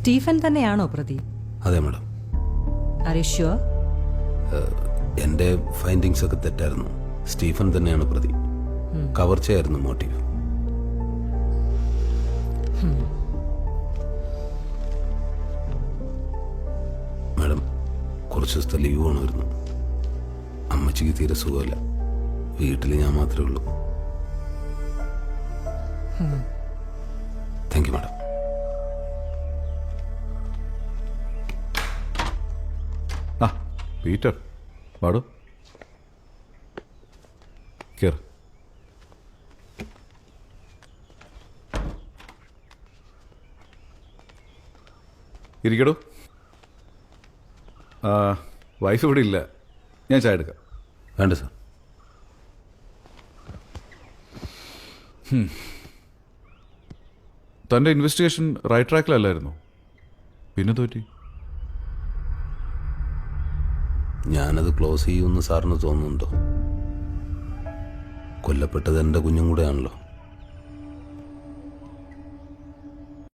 Stephen തന്നെയാണോ പ്രതി? അതെ മാഡം. Are you sure? എൻ്റെ ഫൈൻഡിങ്സ് ഒക്കെ തെറ്റായിരുന്നു. സ്റ്റീഫൻ തന്നെയാണ് പ്രതി. കവർച്ചയായിരുന്നു മോട്ടീവ്. മാഡം, കുറച്ച് ദിവസത്തെ ലീവ് വേണമായിരുന്നു. അമ്മച്ചിക്ക് തീരെ സുഖമില്ല. വീട്ടിൽ ഞാൻ മാത്രമേ ഉള്ളൂ. Thank you madam. ആ പീറ്റർ, പാടൂ. കേറ്. ഇരിക്കടോ. വൈഫ് ഇവിടെ ഇല്ല, ഞാൻ ചായ എടുക്കാം. വേണ്ട സാർ. തൻ്റെ ഇൻവെസ്റ്റിഗേഷൻ റൈറ്റ് ട്രാക്കിലല്ലായിരുന്നു, പിന്നെ തോറ്റി. ഞാനത് ക്ലോസ് ചെയ്യുമെന്ന് സാറിന് തോന്നുന്നുണ്ടോ? കൊല്ലപ്പെട്ടത് എൻ്റെ കുഞ്ഞും കൂടെയാണല്ലോ.